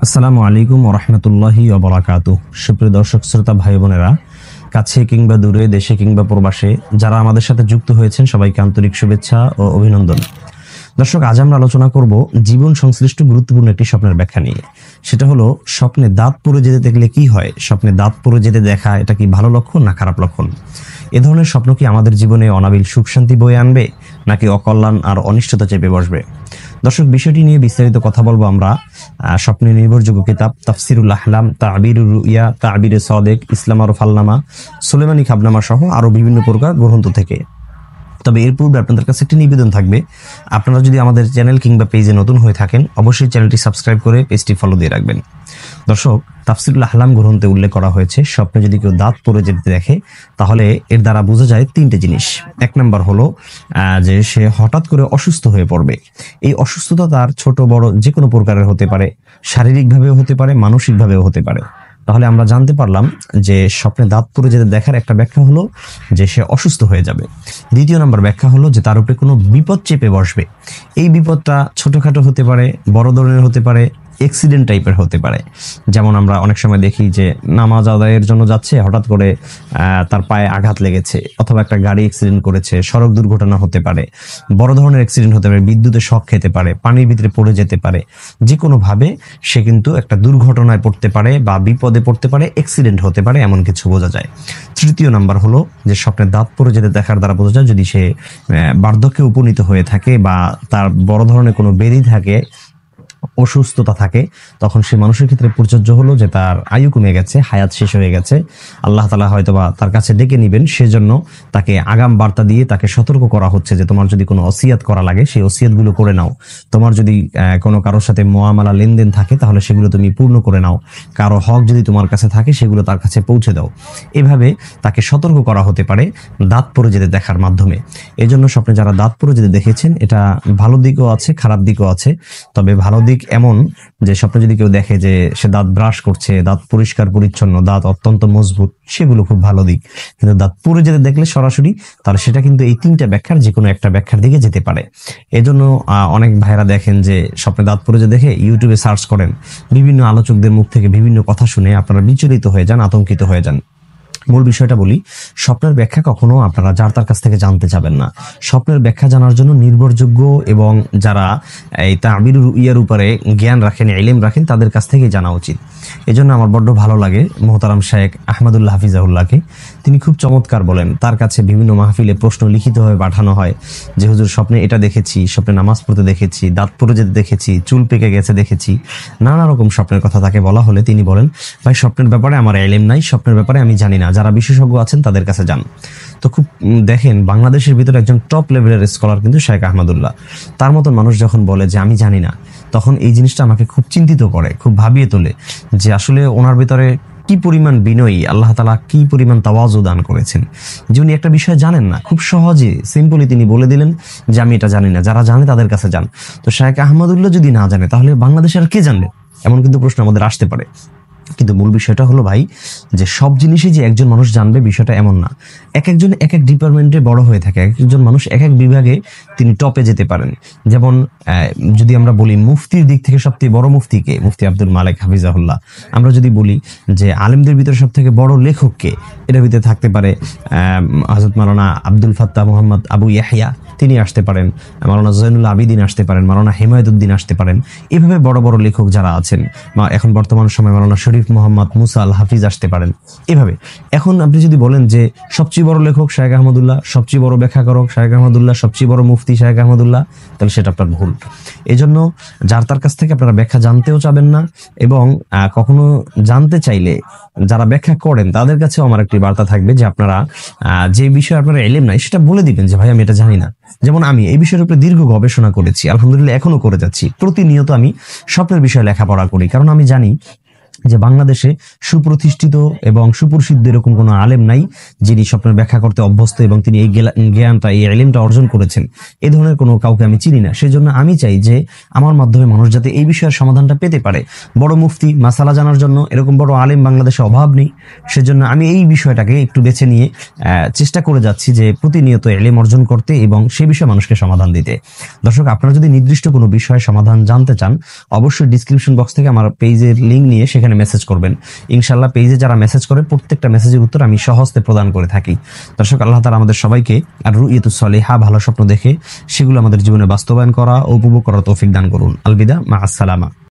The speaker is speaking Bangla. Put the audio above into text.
আসসালামু আলাইকুম ওয়া রাহমাতুল্লাহি ওয়া বারাকাতুহু। সুপ্রিয় দর্শক শ্রোতা ভাই বোনেরা, কাছে কিংবা দূরে, দেশে কিংবা প্রবাসে যারা আমাদের সাথে যুক্ত হয়েছেন সবাইকে আন্তরিক শুভেচ্ছা ও অভিনন্দন। দর্শক, আজ আমরা আলোচনা করব জীবন সংশ্লিষ্ট গুরুত্বপূর্ণ একটি স্বপ্নের ব্যাখ্যা নিয়ে। সেটা হলো, স্বপ্নে দাঁত পড়ে যেতে দেখলে কি হয়? স্বপ্নে দাঁত পড়ে যেতে দেখা এটা কি ভালো লক্ষণ না খারাপ লক্ষণ? এ ধরনের স্বপ্ন কি আমাদের জীবনে অনাবিল সুখ শান্তি বয়ে আনবে নাকি অকল্যাণ আর অনিষ্টতা চেপে বসবে? দর্শক, বিষয়টি নিয়ে বিস্তারিত কথা বলবো আমরা স্বপ্নের নির্ভরযোগ্য কিতাব তাফসিরুল আহলাম, তাবিরুর রুইয়া, তাবিরে সাদেক, ইসলাম আর ফালনামা, সুলেমানি খাবনামা সহ আরো বিভিন্ন প্রকার গ্রন্থ থেকে। তবে এর পূর্বে আপনাদের কাছে একটি নিবেদন থাকবে, আপনারা যদি আমাদের চ্যানেল কিংবা পেজে নতুন হয়ে থাকেন অবশ্যই চ্যানেলটি সাবস্ক্রাইব করে পেজটি ফলো দিয়ে রাখবেন। দর্শক, তাফসিরুল আহলাম গ্রন্থে উল্লেখ করা হয়েছে, স্বপ্নে যদি কেউ দাঁত পড়ে যেতে দেখে তাহলে এর দ্বারা বোঝা যায় তিনটে জিনিস। এক নম্বর হলো যে সে হঠাৎ করে অসুস্থ হয়ে পড়বে। এই অসুস্থতা তার ছোট বড় যে কোনো প্রকারের হতে পারে, শারীরিকভাবেও হতে পারে, মানসিকভাবেও হতে পারে। তাহলে আমরা জানতে পারলাম যে স্বপ্নে দাঁত পড়ে যেতে দেখার একটা ব্যাখ্যা হলো যে সে অসুস্থ হয়ে যাবে। দ্বিতীয় নম্বর ব্যাখ্যা হলো যে তার উপরে কোনো বিপদ চেপে বসবে। এই বিপদটা ছোটখাটো হতে পারে, বড় ধরনের হতে পারে, অ্যাক্সিডেন্ট টাইপের হতে পারে। যেমন আমরা অনেক সময় দেখি যে নামাজ আদায়ের জন্য যাচ্ছে, হঠাৎ করে তার পায়ে আঘাত লেগেছে, অথবা একটা গাড়ি অ্যাক্সিডেন্ট করেছে, সড়ক দুর্ঘটনা হতে পারে, বড় ধরনের অ্যাক্সিডেন্ট হতে পারে, বিদ্যুতের শক খেতে পারে, পানির ভিতরে পড়ে যেতে পারে। যে কোনো ভাবে সে কিন্তু একটা দুর্ঘটনায় পড়তে পারে বা বিপদে পড়তে পারে, অ্যাক্সিডেন্ট হতে পারে, এমন কিছু বোঝা যায়। তৃতীয় নাম্বার হলো যে স্বপ্নে দাঁত পড়ে যেতে দেখার দ্বারা বোঝা যায় যদি সে বার্ধক্যে উপনীত হয়ে থাকে বা তার বড় ধরনের কোনো ব্যাধি থাকে, অসুস্থতা থাকে, তখন সে মানুষের ক্ষেত্রে প্রযোজ্য হলো যে তার আয়ু কমে গেছে, হায়াত শেষ হয়ে গেছে। আল্লাহ তাআলা হয়তোবা তার কাছে ডেকে নিবেন, সেজন্য তাকে আগাম বার্তা দিয়ে তাকে সতর্ক করা হচ্ছে যে তোমার যদি কোনো ওসিয়াত করা লাগে সেই ওসিয়াতগুলো করে নাও। তোমার যদি কোনো কারোর সাথে মুআমালা লেনদেন থাকে তাহলে সেগুলো তুমি পূর্ণ করে নাও। কারো হক যদি তোমার কাছে থাকে সেগুলো তার কাছে পৌঁছে দাও। এভাবে তাকে সতর্ক করা হতে পারে দাঁত পড়ে যেতে দেখার মাধ্যমে। এজন্য স্বপ্নে যারা দাঁত পড়ে যেতে দেখেছেন, এটা ভালো দিকও আছে, খারাপ দিকও আছে। তবে ভালো দিক এমন যে স্বপ্নে যদি কেউ দেখে যে সে দাঁত ব্রাশ করছে, দাঁত পরিষ্কার পরিচ্ছন্ন, দাঁত অত্যন্ত মজবুত, সেগুলো খুব ভালো দিক। কিন্তু দাঁত পড়ে যেতে দেখলে সরাসরি, তাহলে সেটা কিন্তু এই তিনটা ব্যাখ্যার যে কোনো একটা ব্যাখ্যার দিকে যেতে পারে। এজন্য অনেক ভাইরা দেখেন যে স্বপ্নে দাঁত পড়ে যেতে দেখে ইউটিউবে সার্চ করেন, বিভিন্ন আলোচকদের মুখ থেকে বিভিন্ন কথা শুনে আপনারা বিচলিত হয়ে যান, আতঙ্কিত হয়ে যান। মূল বিষয়টা বলি, স্বপ্নের ব্যাখ্যা কখনো আপনারা যার তার কাছ থেকে জানতে যাবেন না। স্বপ্নের ব্যাখ্যা জানার জন্য নির্ভরযোগ্য এবং যারা এই তাবির রুইয়ার উপরে জ্ঞান রাখেন, ইলম রাখেন, তাদের কাছ থেকেই জানা উচিত। এজন্য আমার বড্ড ভালো লাগে মোহতারাম শেখ আহমদুল্লাহ হাফিজাহুল্লাহকে। তিনি খুব চমৎকার বলেন, তার কাছে বিভিন্ন মাহফিলে প্রশ্ন লিখিতভাবে পাঠানো হয় যে হুজুর স্বপ্নে এটা দেখেছি, স্বপ্নে নামাজ পড়তে দেখেছি, দাঁত পড়ে যেতে দেখেছি, চুল পেকে গেছে দেখেছি, নানা রকম স্বপ্নের কথা তাকে বলা হলে তিনি বলেন, ভাই স্বপ্নের ব্যাপারে আমার ইলম নাই, স্বপ্নের ব্যাপারে আমি জানি না, যারা বিশেষজ্ঞ আছেন তাদের কাছে যান। তো খুব দেখেন, বাংলাদেশের ভিতরে একজন টপ লেভেলের স্কলার কিন্তু শেখ আহমদুল্লাহ। তার মতন মানুষ যখন বলে যে আমি জানি না, তখন এই জিনিসটা আমাকে খুব চিন্তিত করে, খুব ভাবিয়ে তোলে যে আসলে ওনার ভিতরে কি পরিমাণ বিনয়ী, আল্লাহ তাআলা কি পরিমাণ তাওয়াজু দান করেছেন যে উনি একটা বিষয় জানেন না, খুব সহজে সিম্পলি তিনি বলে দিলেন যে আমি এটা জানি না, যারা জানে তাদের কাছে যান। তো শেখ আহমদুল্লাহ যদি না জানে তাহলে বাংলাদেশের কে জানবে? এমন কিন্তু প্রশ্ন আমাদের আসতে পারে। কিন্তু মূল বিষয়টা হলো ভাই, যে সব জিনিসই যে একজন মানুষ জানবে বিষয়টা এমন না। এক একজন এক এক ডিপার্টমেন্টে বড় হয়ে থাকে, এক একজন মানুষ এক এক বিভাগে তিনি টপে যেতে পারেন। যেমন যদি আমরা বলি মুফতির দিক থেকে সবথেকে বড় মুফতিকে, মুফতি আব্দুল মালিক হাফিজাহুল্লাহ। আমরা যদি বলি যে আলেমদের ভিতরে সব থেকে বড় লেখককে, এটার ভিতরে থাকতে পারে হযরত মাওলানা আব্দুল ফাত্তাহ মোহাম্মদ আবু ইয়াহিয়া, তিনি আসতে পারেন, মাওলানা জয়নুল আবিদিন আসতে পারেন, মাওলানা হিমায়তুদ্দিন আসতে পারেন। এভাবে বড় বড় লেখক যারা আছেন, এখন বর্তমান সময় মাওলানা শরীফ মোহাম্মদ মুসা আল হাফিজ আসতে পারেন। এভাবে এখন আপনি যদি বলেন যে সবচেয়ে বড় লেখক শেখ আহমদুল্লাহ, সবচেয়ে বড় ব্যাখ্যাকারক শেখ আহমদুল্লাহ, সবচেয়ে বড় মুফতি শেখ আহমদুল্লাহ, তাহলে সেটা আপনার ভুল। এজন্য যার তার কাছ থেকে আপনারা ব্যাখ্যা জানতেও চাবেন না, এবং কখনো জানতে চাইলে যারা ব্যাখ্যা করেন তাদের কাছেও আমার একটি বার্তা থাকবে যে আপনারা যে বিষয়ে আপনারা ইলম নাই সেটা বলে দিবেন যে ভাই আমি এটা জানি না। যেমন আমি এই বিষয়ের উপরে দীর্ঘ গবেষণা করেছি, আলহামদুলিল্লাহ এখনো করে যাচ্ছি। প্রতিনিয়ত আমি স্বপ্নের বিষয়ে লেখাপড়া করি, কারণ আমি জানি যে বাংলাদেশে সুপ্রতিষ্ঠিত এবং সুপ্রসিদ্ধ এরকম কোনো আলেম নাই যিনি স্বপ্নের ব্যাখ্যা করতে অভ্যস্ত এবং তিনি এই জ্ঞানটা, এই ইলমটা অর্জন করেছেন। এই ধরনের কোনো কাউকে আমি চিনি না। সেজন্য আমি চাই যে আমার মাধ্যমে মানুষ যাতে এই বিষয়ের সমাধানটা পেতে পারে। বড় মুফতি মাসালা জানার জন্য এরকম বড় আলেম বাংলাদেশে অভাব নেই। সেজন্য আমি এই বিষয়টাকে একটু বেছে নিয়ে চেষ্টা করে যাচ্ছি যে প্রতিনিয়ত ইলম অর্জন করতে এবং সে বিষয়ে মানুষকে সমাধান দিতে। দর্শক, আপনারা যদি নির্দিষ্ট কোনো বিষয়ে সমাধান জানতে চান, অবশ্যই ডিসক্রিপশন বক্স থেকে আমার পেজের লিঙ্ক নিয়ে সেখানে মেসেজ করবেন। ইনশাআল্লাহ পেজে যারা মেসেজ করে প্রত্যেকটা মেসেজের উত্তর আমি সহজে প্রদান করে থাকি। দর্শক, আল্লাহ তাআলা আমাদের সবাইকে আর রুইয়াতুস সালিহা, ভালো স্বপ্ন দেখে সেগুলো আমাদের জীবনে বাস্তবায়ন করা ও উপভোগ করার তৌফিক দান করুন। আলবিদা, মা আসসালামা।